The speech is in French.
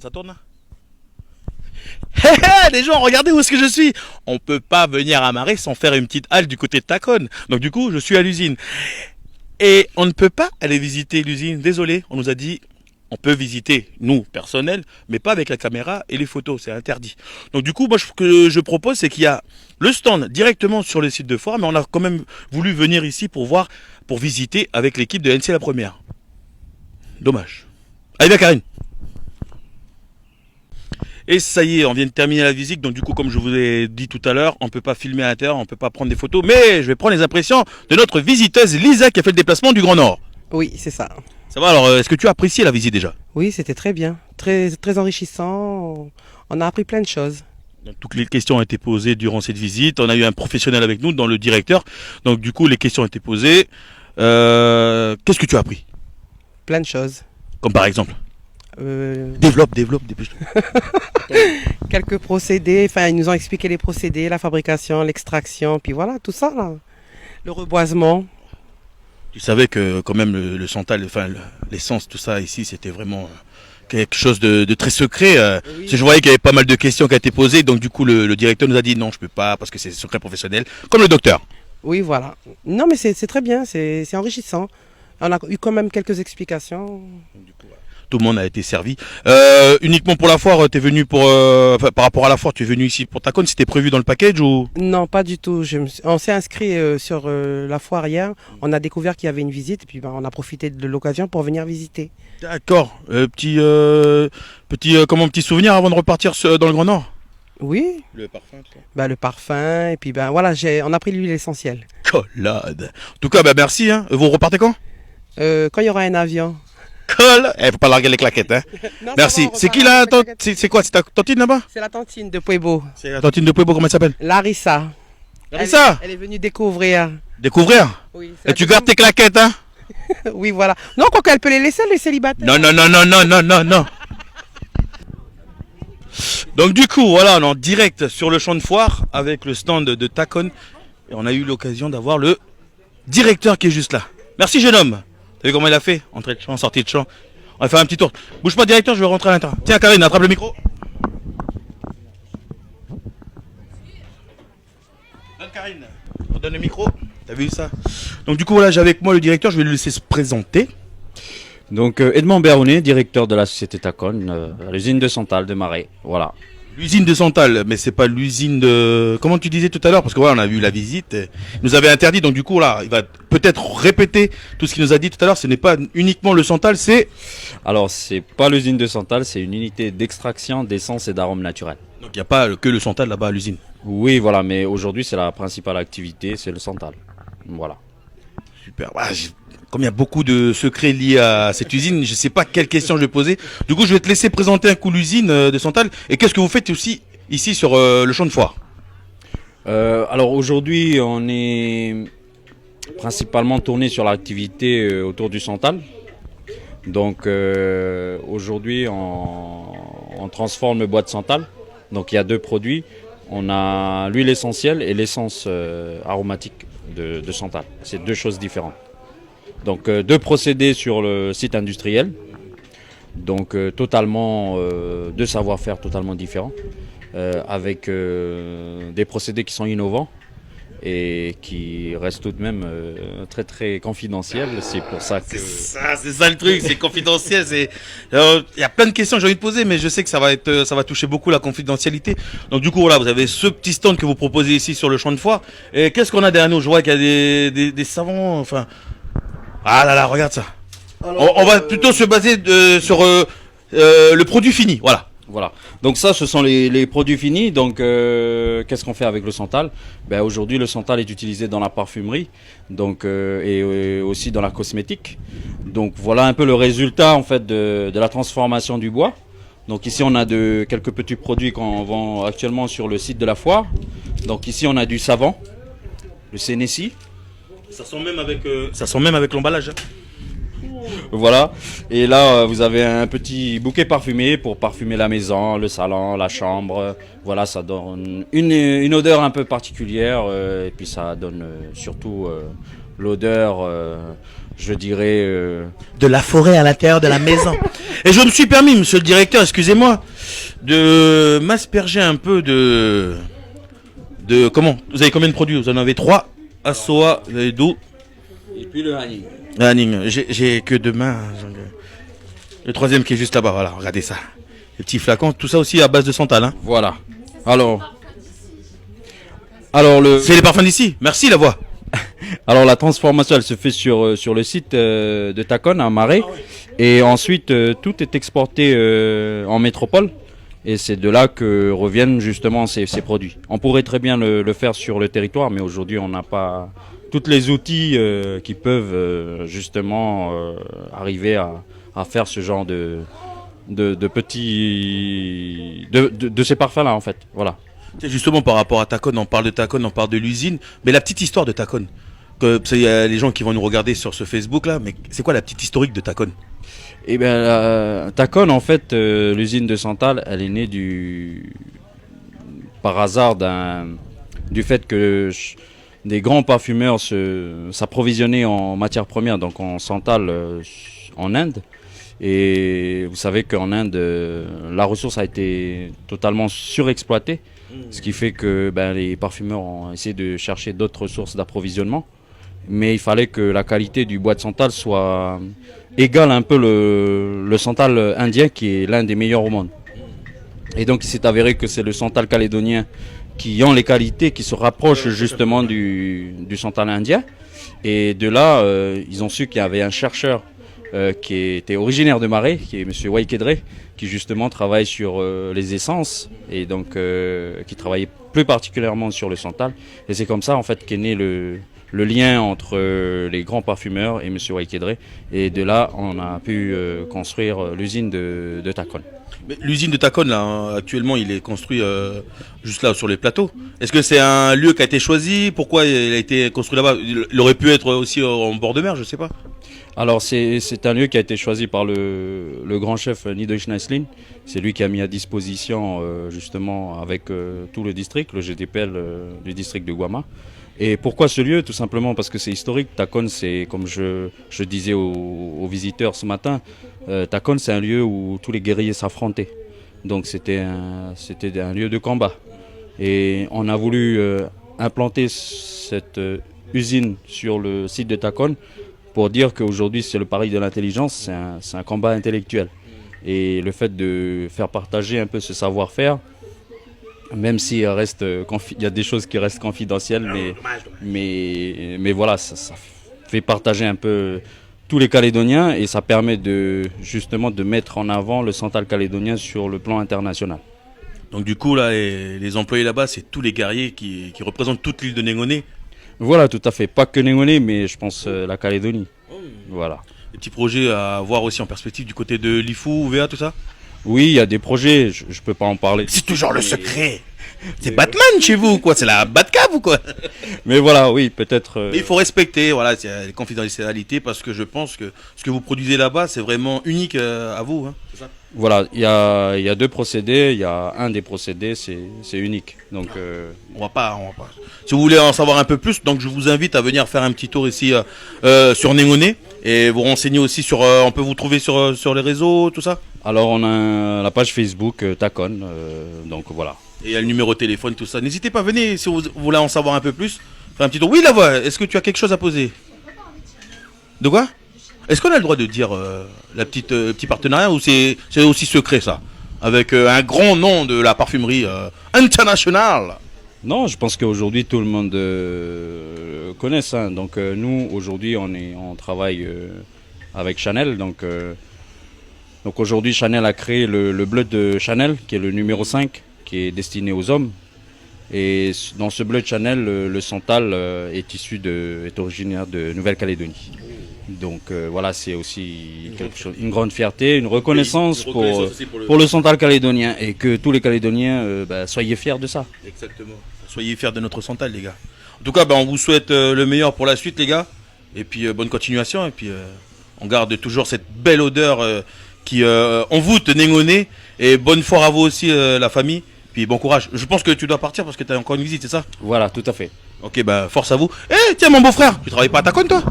Ça tourne là. Hé hé, les gens, regardez où est-ce que je suis. On peut pas venir à Marais sans faire une petite halte du côté de Tacon. Donc du coup, je suis à l'usine. Et on ne peut pas aller visiter l'usine. Désolé, on nous a dit, on peut visiter, nous, personnel, mais pas avec la caméra et les photos, c'est interdit. Donc du coup, moi, ce que je propose, c'est qu'il y a le stand directement sur le site de foire, mais on a quand même voulu venir ici pour voir, pour visiter avec l'équipe de NC la première. Dommage. Allez bien, Karine. Et ça y est, on vient de terminer la visite, donc du coup, comme je vous ai dit tout à l'heure, on ne peut pas filmer à l'intérieur, on ne peut pas prendre des photos, mais je vais prendre les impressions de notre visiteuse Lisa qui a fait le déplacement du Grand Nord. Oui, c'est ça. Ça va, alors est-ce que tu as apprécié la visite déjà? Oui, c'était très bien, très enrichissant. On a appris plein de choses. Donc, toutes les questions ont été posées durant cette visite, on a eu un professionnel avec nous, dans le directeur, donc du coup, les questions ont été posées. Qu'est-ce que tu as appris? Plein de choses. Comme par exemple? Développe, dépêche-toi. Quelques procédés, enfin, ils nous ont expliqué les procédés, la fabrication, l'extraction, puis voilà, tout ça là. Le reboisement. Tu savais que quand même le santal, enfin l'essence, tout ça ici, c'était vraiment quelque chose de très secret. Oui. Parce que je voyais qu'il y avait pas mal de questions qui ont été posées, donc du coup le directeur nous a dit non, je peux pas parce que c'est secret professionnel, comme le docteur. Oui, voilà. Non, mais c'est très bien, c'est enrichissant. On a eu quand même quelques explications. Tout le monde a été servi. Uniquement pour la foire, t'es venu pour, enfin, par rapport à la foire, tu es venu ici pour Tacon, c'était prévu dans le package ou? Non, pas du tout. On s'est inscrit sur la foire hier. On a découvert qu'il y avait une visite et puis on a profité de l'occasion pour venir visiter. D'accord. Petit souvenir avant de repartir dans le Grand Nord. Oui, Le parfum, tout ça. le parfum et puis voilà, on a pris l'huile essentielle. Collade. En tout cas, bah merci. Hein. Vous repartez quand? Quand il y aura un avion. Colle. Eh, faut pas larguer les claquettes, hein. Non, Merci. ça va, on C'est repart qui avec là? la claquette. C'est quoi? C'est ta tantine là-bas? C'est la tantine de Puebo. C'est la tantine de Pueblo, comment elle s'appelle? Larissa. Larissa. Elle est venue découvrir. Découvrir. Oui, Et tu gardes tes claquettes, hein? Oui, voilà. Non, quoi qu'elle peut les laisser, les célibataires. Non, non, non, non, non, non, non, non. Donc du coup, voilà, on est en direct sur le champ de foire avec le stand de Tacon. Et on a eu l'occasion d'avoir le directeur qui est juste là. Merci jeune homme. T'as vu comment il a fait? Entrée de champ, sortie de champ. On va faire un petit tour. Bouge pas directeur, je vais rentrer à l'intérieur. Tiens Karine, attrape le micro. Donne Karine. On donne le micro. T'as vu ça? Donc du coup voilà, j'ai avec moi le directeur, je vais lui laisser se présenter. Donc Edmond Berronnet, directeur de la société Tacon, à l'usine de Santal de Marais. Voilà. L'usine de Santal, mais c'est pas l'usine de... Comment tu disais tout à l'heure? Parce que voilà, on a vu la visite, il nous avait interdit, donc du coup là, il va peut-être répéter tout ce qu'il nous a dit tout à l'heure. Ce n'est pas uniquement le Santal, c'est... Alors c'est pas l'usine de Santal, c'est une unité d'extraction d'essence et d'arômes naturels. Donc il n'y a pas que le Santal là-bas à l'usine. Oui, voilà, mais aujourd'hui c'est la principale activité, c'est le Santal. Voilà. Super. Comme il y a beaucoup de secrets liés à cette usine, je ne sais pas quelle question je vais poser. Du coup, je vais te laisser présenter un coup l'usine de Santal. Et qu'est-ce que vous faites aussi ici sur le champ de foire? Alors aujourd'hui on est principalement tourné sur l'activité autour du Santal. Donc aujourd'hui on transforme le bois de Santal. Donc il y a deux produits. On a l'huile essentielle et l'essence aromatique de Santal. C'est deux choses différentes. Donc deux procédés sur le site industriel. Donc totalement deux savoir-faire totalement différents. Avec des procédés qui sont innovants et qui restent tout de même très très confidentiels. C'est pour ça que... C'est ça le truc, c'est confidentiel. Il y a plein de questions que j'ai envie de poser, mais je sais que ça va toucher beaucoup la confidentialité. Donc du coup, voilà, vous avez ce petit stand que vous proposez ici sur le champ de foire. Et qu'est-ce qu'on a derrière nous? Je vois qu'il y a des savons, enfin... Ah là là, regarde ça. Alors, On va plutôt se baser sur le produit fini, voilà. Voilà. Donc ça, ce sont les produits finis. Donc qu'est-ce qu'on fait avec le Santal? Ben, aujourd'hui, le Santal est utilisé dans la parfumerie, donc et aussi dans la cosmétique. Donc voilà un peu le résultat en fait de la transformation du bois. Donc ici, on a quelques petits produits qu'on vend actuellement sur le site de la foire. Donc ici, on a du savon, le Sénécie. Ça sent même avec l'emballage. Hein. Voilà. Et là, vous avez un petit bouquet parfumé pour parfumer la maison, le salon, la chambre. Voilà, ça donne une odeur un peu particulière. Et puis ça donne surtout l'odeur je dirais, De la forêt à l'intérieur de la maison. Et je me suis permis, monsieur le directeur, excusez-moi, de m'asperger un peu de comment? Vous avez combien de produits? Vous en avez 3. Assoa, vous avez 2. et puis le honey. Hanning, j'ai que 2 mains. Le troisième qui est juste là-bas, voilà, regardez ça. Les petits flacons, tout ça aussi à base de santal. Hein. Voilà. Alors le, C'est les parfums d'ici. Merci la voix. alors la transformation, elle se fait sur le site de Tacon à Marais, et ensuite tout est exporté en métropole. Et c'est de là que reviennent justement ces produits. On pourrait très bien le faire sur le territoire, mais aujourd'hui on n'a pas tous les outils qui peuvent justement arriver à faire ce genre de petits de ces parfums là en fait. Voilà. C'est justement par rapport à Tacon, on parle de Tacon, on parle de l'usine, mais la petite histoire de Tacon. Il y a les gens qui vont nous regarder sur ce Facebook là, mais c'est quoi la petite historique de Tacon? Et bien Tacon en fait, l'usine de Santal, elle est née par hasard du fait que des grands parfumeurs s'approvisionnaient en matières premières, donc en santal en Inde. Et vous savez qu'en Inde, la ressource a été totalement surexploitée, ce qui fait que les parfumeurs ont essayé de chercher d'autres sources d'approvisionnement. Mais il fallait que la qualité du bois de santal soit égale un peu le santal indien, qui est l'un des meilleurs au monde. Et donc il s'est avéré que c'est le santal calédonien qui ont les qualités qui se rapprochent justement du santal indien. Et de là, ils ont su qu'il y avait un chercheur qui était originaire de Marais, qui est M. Waikedre, qui justement travaille sur les essences, et donc qui travaillait plus particulièrement sur le santal. Et c'est comme ça en fait qu'est né le lien entre les grands parfumeurs et M. Waikedre. Et de là, on a pu construire l'usine de Tacon. Mais l'usine de Tacon, là, hein, actuellement, il est construit juste là, sur les plateaux. Est-ce que c'est un lieu qui a été choisi? Pourquoi il a été construit là-bas? Il aurait pu être aussi en bord de mer, je sais pas. Alors c'est un lieu qui a été choisi par le grand chef Nidosh Naislin. C'est lui qui a mis à disposition justement avec tout le district, le GDPL du district de Guama. Et pourquoi ce lieu? Tout simplement parce que c'est historique. Tacon, c'est, comme je disais aux visiteurs ce matin, Tacon, c'est un lieu où tous les guerriers s'affrontaient. Donc c'était un lieu de combat. Et on a voulu implanter cette usine sur le site de Tacon pour dire qu'aujourd'hui c'est le pari de l'intelligence, c'est un combat intellectuel. Et le fait de faire partager un peu ce savoir-faire, même s'il y a des choses qui restent confidentielles, mais voilà, ça fait partager un peu tous les Calédoniens, et ça permet justement de mettre en avant le santal calédonien sur le plan international. Donc du coup, là, les employés là-bas, c'est tous les guerriers qui représentent toute l'île de Nengoné. Voilà, tout à fait. Pas que Nengoné, mais je pense la Calédonie. Voilà. Des petits projets à voir aussi en perspective du côté de l'IFU, VA, tout ça? Oui, il y a des projets, je peux pas en parler. C'est toujours le secret. C'est Batman chez vous, quoi? C'est la Batcave ou quoi? Mais voilà, oui, peut-être. Mais il faut respecter, voilà, les confidentialités, parce que je pense que ce que vous produisez là-bas, c'est vraiment unique à vous, hein, c'est ça? Voilà, il y a 2 procédés. Il y a un des procédés, c'est unique. Donc, On va pas. Si vous voulez en savoir un peu plus, donc je vous invite à venir faire un petit tour ici sur Nengoné et vous renseigner aussi sur. On peut vous trouver sur les réseaux, tout ça. Alors, on a la page Facebook Tacon, donc voilà. Et il y a le numéro de téléphone, tout ça. N'hésitez pas, venez si vous voulez en savoir un peu plus. Faire un petit tour. Oui, la voix. Est-ce que tu as quelque chose à poser? De quoi? Est-ce qu'on a le droit de dire petit partenariat, ou c'est aussi secret ça, avec un grand nom de la parfumerie internationale? Non, je pense qu'aujourd'hui tout le monde connaît ça. Donc nous aujourd'hui on travaille avec Chanel. Donc aujourd'hui Chanel a créé le bleu de Chanel, qui est le numéro 5, qui est destiné aux hommes. Et dans ce bleu de Chanel, le santal est originaire de Nouvelle-Calédonie. Donc voilà, c'est aussi quelque chose, une grande fierté, une reconnaissance, pour le santal calédonien, et que tous les Calédoniens soyez fiers de ça. Exactement. Soyez fiers de notre santal, les gars. En tout cas, on vous souhaite le meilleur pour la suite, les gars. Et puis bonne continuation. Et puis on garde toujours cette belle odeur qui envoûte Nengoné. Et bonne foire à vous aussi, la famille. Puis bon courage. Je pense que tu dois partir parce que tu as encore une visite, c'est ça? Voilà, tout à fait. Ok, force à vous. Eh, tiens, mon beau-frère, tu travailles pas à Tacon, toi?